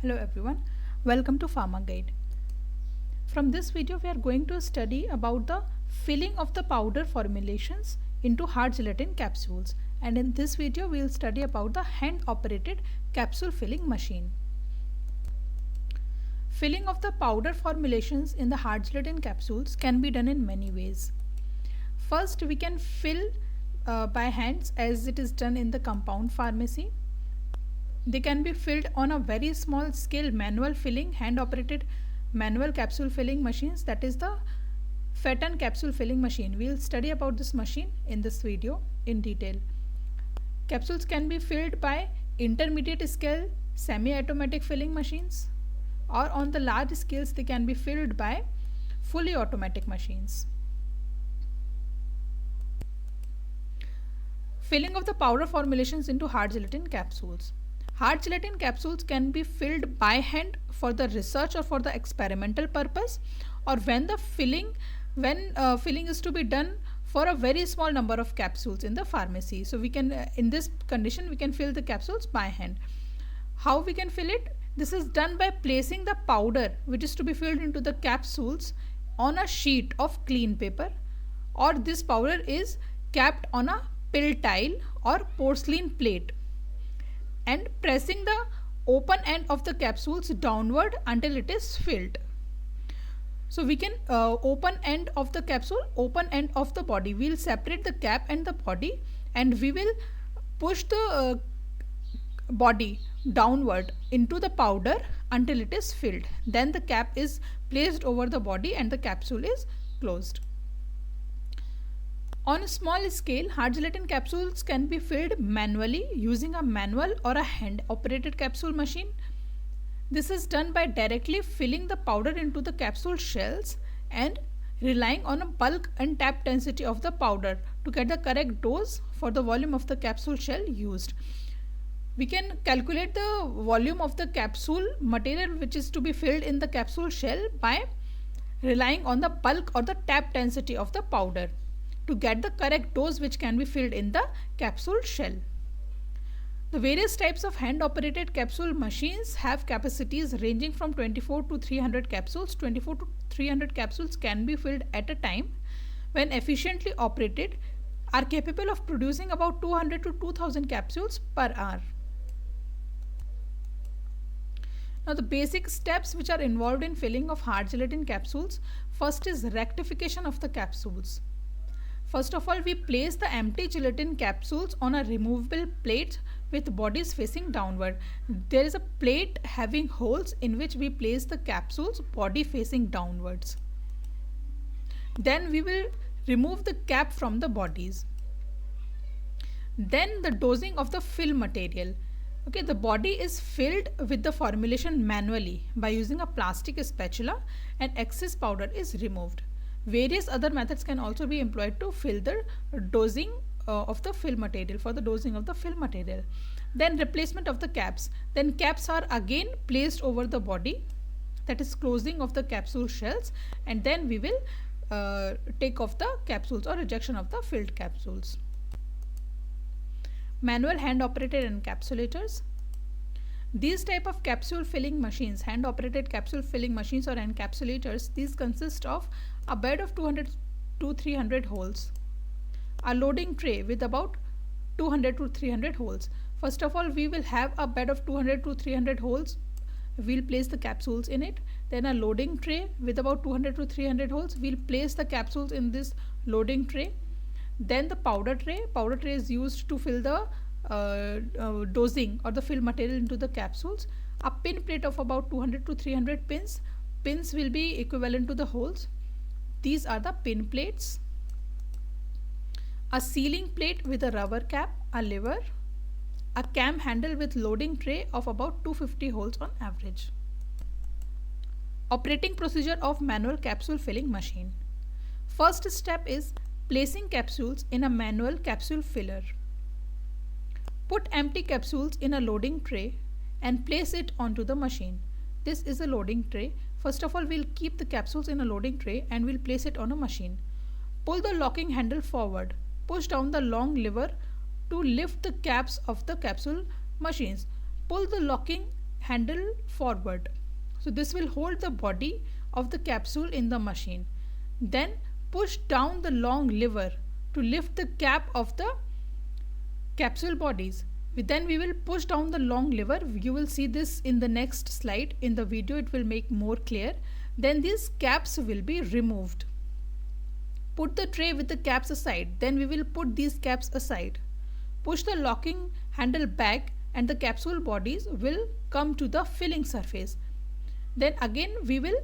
Hello everyone, welcome to Pharma Guide. From this video we are going to study about the filling of the powder formulations into hard gelatin capsules, and in this video we will study about the hand operated capsule filling machine. Filling of the powder formulations in the hard gelatin capsules can be done in many ways. First, we can fill by hands as it is done in the compound pharmacy. They can be filled on a very small scale manual filling, hand operated manual capsule filling machines, that is the Fenton capsule filling machine. We will study about this machine in this video in detail. Capsules can be filled by intermediate scale semi-automatic filling machines, or on the large scales they can be filled by fully automatic machines. Filling of the powder formulations into hard gelatin capsules. Hard gelatin capsules can be filled by hand for the research or for the experimental purpose, or when filling is to be done for a very small number of capsules in the pharmacy. So we can, in this condition, we can fill the capsules by hand. How we can fill it? This is done by placing the powder which is to be filled into the capsules on a sheet of clean paper, or this powder is capped on a pill tile or porcelain plate, and pressing the open end of the capsules downward until it is filled. So we can open end of the capsule, open end of the body. We will separate the cap and the body, and we will push the body downward into the powder until it is filled. Then the cap is placed over the body and the capsule is closed. On a small scale, hard gelatin capsules can be filled manually using a manual or a hand operated capsule machine. This is done by directly filling the powder into the capsule shells and relying on a bulk and tap density of the powder to get the correct dose for the volume of the capsule shell used. We can calculate the volume of the capsule material which is to be filled in the capsule shell by relying on the bulk or the tap density of the powder to get the correct dose which can be filled in the capsule shell. The various types of hand operated capsule machines have capacities ranging from 24 to 300 capsules. 24 to 300 capsules can be filled at a time, when efficiently operated, are capable of producing about 200 to 2000 capsules per hour. Now the basic steps which are involved in filling of hard gelatin capsules. First is rectification of the capsules. First of all, we place the empty gelatin capsules on a removable plate with bodies facing downward. There is a plate having holes in which we place the capsules, body facing downwards. Then we will remove the cap from the bodies. Then the dosing of the fill material. Okay, the body is filled with the formulation manually by using a plastic spatula, and excess powder is removed. Various other methods can also be employed to fill the dosing of the fill material, for the dosing of the fill material. Then replacement of the caps. Then caps are again placed over the body, that is closing of the capsule shells, and then we will take off the capsules or rejection of the filled capsules. Manual hand operated encapsulators. These type of capsule filling machines, hand operated capsule filling machines or encapsulators, these consist of a bed of 200 to 300 holes, a loading tray with about 200 to 300 holes. First of all, we will have a bed of 200 to 300 holes. We'll place the capsules in it. Then a loading tray with about 200 to 300 holes. We'll place the capsules in this loading tray. Then the powder tray. Powder tray is used to fill the dosing or the fill material into the capsules. A pin plate of about 200 to 300 pins. Pins will be equivalent to the holes. These are the pin plates. A sealing plate with a rubber cap, a lever, a cam handle with loading tray of about 250 holes on average. Operating procedure of manual capsule filling machine. First step is placing capsules in a manual capsule filler. Put empty capsules in a loading tray and place it onto the machine. This is a loading tray. First of all, we'll keep the capsules in a loading tray and we'll place it on a machine. Pull the locking handle forward. Push down the long lever to lift the caps of the capsule machines. Pull the locking handle forward. So this will hold the body of the capsule in the machine. Then push down the long lever to lift the cap of the capsule bodies. Then we will push down the long lever. You will see this in the next slide. In the video it will make more clear. Then these caps will be removed. Put the tray with the caps aside. Then we will put these caps aside. Push the locking handle back and the capsule bodies will come to the filling surface. Then again we will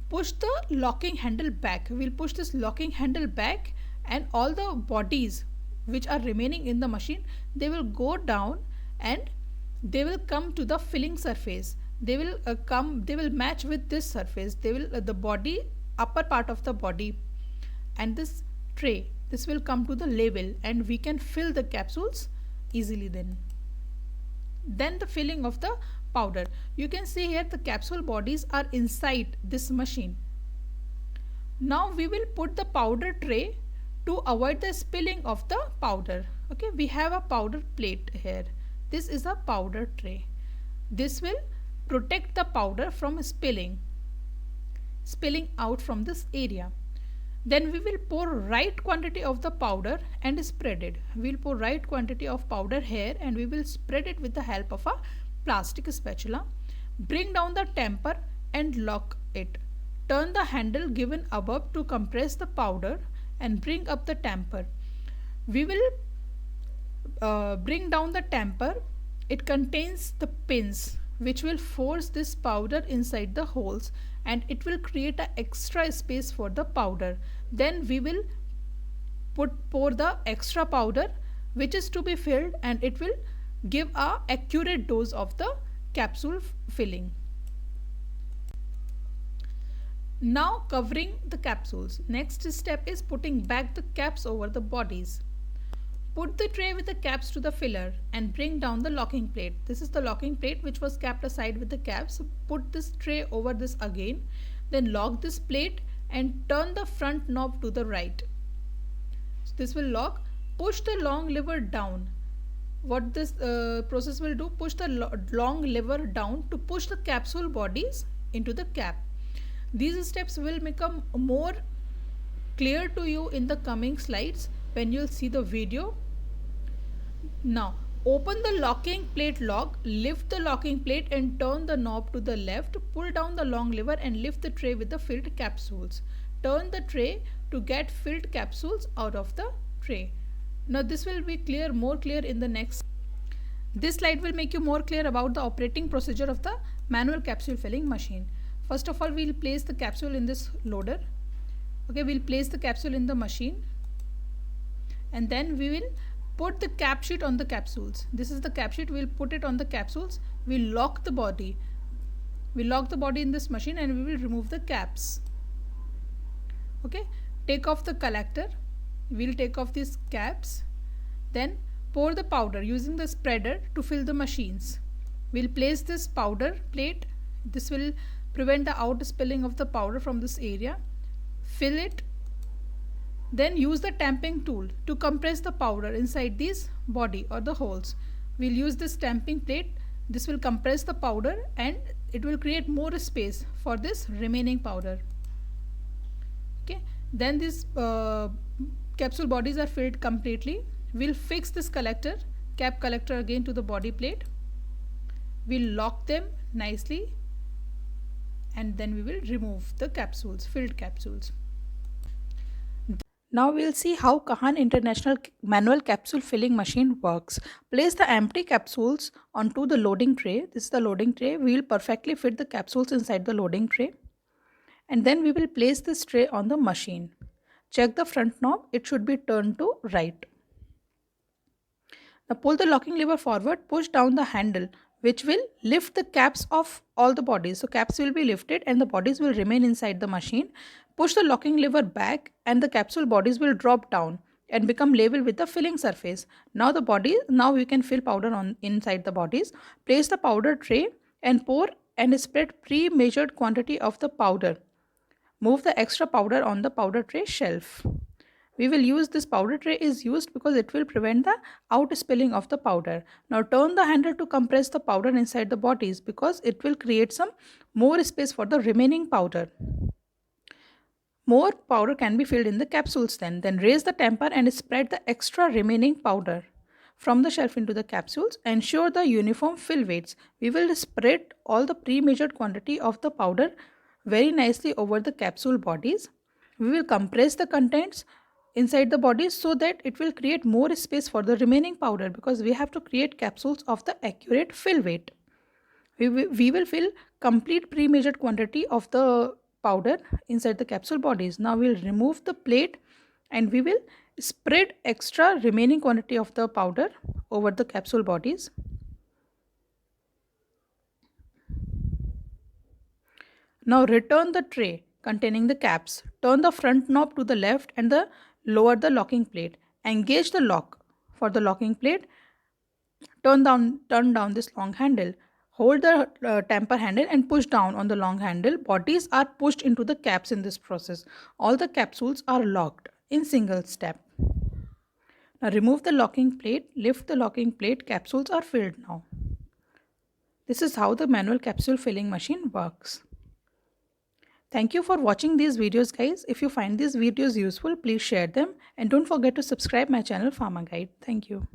push the locking handle back. We will push this locking handle back, and all the bodies which are remaining in the machine, they will go down and they will come to the filling surface. They will match with this surface. They will the body, upper part of the body, and this tray, this will come to the level, and we can fill the capsules easily. Then the filling of the powder. You can see here the capsule bodies are inside this machine. Now we will put the powder tray to avoid the spilling of the powder. Okay, we have a powder plate here. This is a powder tray. This will protect the powder from spilling out from this area. Then we will pour right quantity of the powder and spread it. We will pour right quantity of powder here and we will spread it with the help of a plastic spatula. Bring down the tamper and lock it. Turn the handle given above to compress the powder and bring up the tamper. We will bring down the tamper. It contains the pins which will force this powder inside the holes, and it will create an extra space for the powder. Then we will pour the extra powder which is to be filled, and it will give a accurate dose of the capsule filling. Now covering the capsules. Next step is putting back the caps over the bodies. Put the tray with the caps to the filler and bring down the locking plate. This is the locking plate which was kept aside with the caps. Put this tray over this again. Then lock this plate and turn the front knob to the right. So this will lock. Push the long lever down. What this process will do, push the long lever down to push the capsule bodies into the cap. These steps will become more clear to you in the coming slides when you'll see the video. Now open the locking plate lock, lift the locking plate and turn the knob to the left. Pull down the long lever and lift the tray with the filled capsules. Turn the tray to get filled capsules out of the tray. Now this will be more clear in the next. This slide will make you more clear about the operating procedure of the manual capsule filling machine. First of all, we will place the capsule in this loader. Okay, we will place the capsule in the machine, and then we will put the cap sheet on the capsules. This is the cap sheet. We will put it on the capsules. We will lock the body. We lock the body in this machine and we will remove the caps. Okay, take off the collector. We will take off these caps. Then pour the powder using the spreader to fill the machines. We will place this powder plate. This will prevent the out spilling of the powder from this area. Fill it. Then use the tamping tool to compress the powder inside this body or the holes. We'll use this tamping plate. This will compress the powder and it will create more space for this remaining powder. Okay, then these capsule bodies are filled completely. We'll fix this cap collector again to the body plate. We'll lock them nicely and then we will remove the filled capsules. Now we'll see how Kahan International Manual Capsule Filling Machine works. Place the empty capsules onto the loading tray. This is the loading tray. We will perfectly fit the capsules inside the loading tray. And then we will place this tray on the machine. Check the front knob. It should be turned to right. Now pull the locking lever forward. Push down the handle, which will lift the caps of all the bodies. So caps will be lifted and the bodies will remain inside the machine. Push the locking lever back and the capsule bodies will drop down and become level with the filling surface. Now we can fill powder inside the bodies. Place the powder tray and pour and spread pre-measured quantity of the powder. Move the extra powder on the powder tray shelf. We will use this powder tray is used because it will prevent the out spilling of the powder. Now turn the handle to compress the powder inside the bodies because it will create some more space for the remaining powder. More powder can be filled in the capsules then. Then raise the tamper and spread the extra remaining powder from the shelf into the capsules. Ensure the uniform fill weights. We will spread all the pre-measured quantity of the powder very nicely over the capsule bodies. We will compress the contents inside the bodies so that it will create more space for the remaining powder because we have to create capsules of the accurate fill weight. We will fill complete pre-measured quantity of the powder inside the capsule bodies. Now we'll remove the plate and we will spread extra remaining quantity of the powder over the capsule bodies. Now return the tray containing the caps. Turn the front knob to the left and lower the locking plate. Engage the lock. For the locking plate, turn down this long handle. Hold the tamper handle and push down on the long handle. Bodies are pushed into the caps in this process. All the capsules are locked in single step. Now remove the locking plate, lift the locking plate, capsules are filled now. This is how the manual capsule filling machine works. Thank you for watching these videos guys. If you find these videos useful, please share them and don't forget to subscribe my channel Pharma Guide. Thank you.